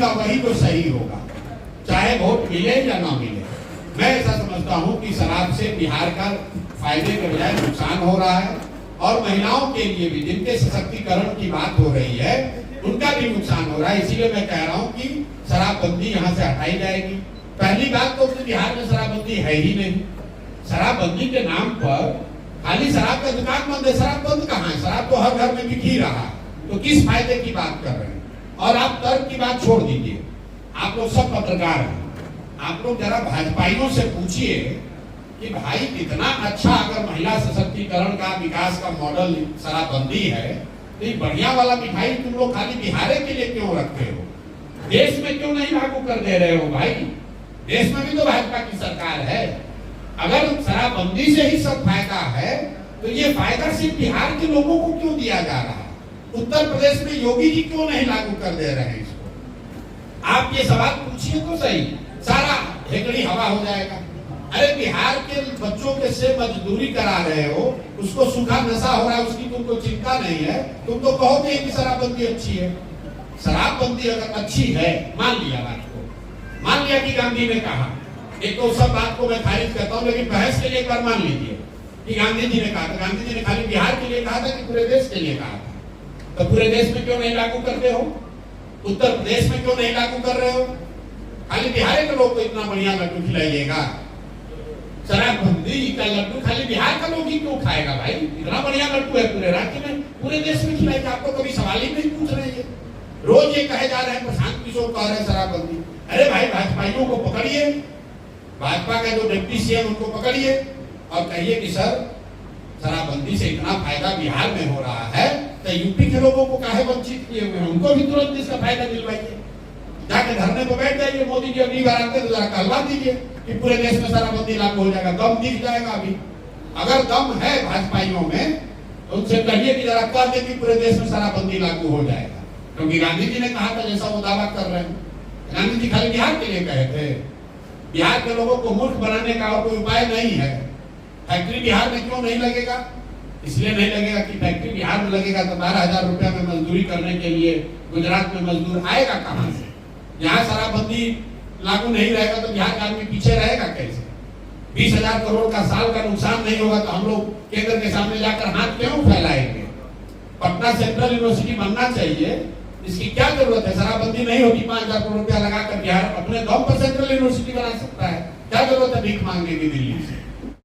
करूंगा वही तो सही होगा, चाहे वोट मिले या ना मिले। मैं ऐसा समझता हूं कि शराब से बिहार का फायदे के बजाय नुकसान हो रहा है, और महिलाओं के लिए भी जिनके सशक्तिकरण की बात हो रही है उनका भी नुकसान हो रहा है। इसीलिए मैं कह रहा हूं कि शराबबंदी यहाँ से हटाई जाएगी। पहली बात तो बिहार में शराबबंदी है ही नहीं। शराबबंदी के नाम पर खाली शराब का दुकान बंद है, शराब बंद कहाँ है? शराब तो हर घर में बिक ही रहा है, तो किस फायदे की बात कर रहे हैं? और आप तर्क की बात छोड़ दीजिए, आप लोग सब पत्रकार हैं, आप लोग जरा भाजपाइयों से पूछिए कि भाई इतना अच्छा अगर महिला सशक्तिकरण का विकास का मॉडल शराबबंदी है, तो ये बढ़िया वाला मिठाई तुम लोग खाली बिहार के लिए क्यों रखते हो? देश में क्यों नहीं लागू कर दे रहे हो भाई? देश में भी तो भाजपा की सरकार है। अगर शराबबंदी से ही सब फायदा है तो ये फायदा सिर्फ बिहार के लोगों को क्यों दिया जा रहा है? उत्तर प्रदेश में योगी जी क्यों नहीं लागू कर दे रहे हैं इसको? आप ये सवाल पूछिए तो सही, सारा हेकड़ी हवा हो जाएगा। अरे बिहार के बच्चों के से मजदूरी करा रहे हो, उसको सूखा नशा हो रहा है, उसकी तुमको चिंता नहीं है, तुम तो कहोगे कि शराबबंदी अच्छी है। शराबबंदी अगर अच्छी है, मान लिया बात को, मान लिया कि गांधी ने कहा, एक तो सब बात को मैं खारिज करता हूँ, लेकिन बहस के लिए एक बार मान लीजिए कि गांधी जी ने कहा था। गांधी जी ने खाली बिहार के लिए कहा था कि पूरे देश के लिए कहा था? तो पूरे देश में क्यों नहीं लागू करते हो? उत्तर प्रदेश में क्यों नहीं लागू कर रहे हो? खाली बिहार के लोग को इतना बढ़िया लड्डू खिलाइएगा, शराबबंदी का लड्डू खाली बिहार का लोग ही क्यों खाएगा भाई? इतना बढ़िया लड्डू है पूरे राज्य में, पूरे देश में खिलाएगा। आपको कभी सवाल ही नहीं पूछ रहे हैं। रोज ये कहे जा रहे हैं, प्रशांत किशोर कह रहे हैं शराबबंदी। अरे भाई भाजपाइयों को पकड़िए, भाजपा का जो डिप्टी सीएम उनको पकड़िए और कहिए कि सर शराबबंदी से इतना फायदा बिहार में हो रहा है, तो यूपी के लोगों को काहे वंचित किए हुए हैं? उनको भी तुरंत इसका फायदा दिलवाइए। जाके धरने पर बैठ जाइए, मोदी जी अगली बार आते तो जरा कहलवा दीजिए कि पूरे देश में शराबबंदी लागू हो जाएगा, दम दिख जाएगा। अभी अगर दम है भाजपाइयों में तो उनसे कहिए कि जरा कह दे कि पूरे देश में शराबबंदी लागू हो जाएगा, क्योंकि गांधी जी ने कहा था जैसा वो दावा कर रहे हैं। गांधी जी खाली बिहार के लिए कहे थे, बिहार के लोगों को मूर्ख बनाने का और कोई उपाय नहीं है। फैक्ट्री बिहार में क्यों नहीं लगेगा? इसलिए नहीं लगेगा कि फैक्ट्री बिहार में लगेगा तो 12,000 रुपया में मजदूरी करने के लिए गुजरात में मजदूर आएगा कहाँ से? यहाँ शराबबंदी लागू नहीं रहेगा तो बिहार का आदमी पीछे रहेगा कैसे? 20,000 करोड़ का साल का नुकसान नहीं होगा तो हम लोग केंद्र के सामने जाकर हाथ क्यों फैलाएंगे? पटना सेंट्रल यूनिवर्सिटी बनना चाहिए, इसकी क्या जरूरत है? शराबबंदी नहीं होगी, 5,000 करोड़ रुपया लगाकर बिहार अपने दम पर सेंट्रल यूनिवर्सिटी बना सकता है। क्या जरूरत है भीख मांगने की दिल्ली से?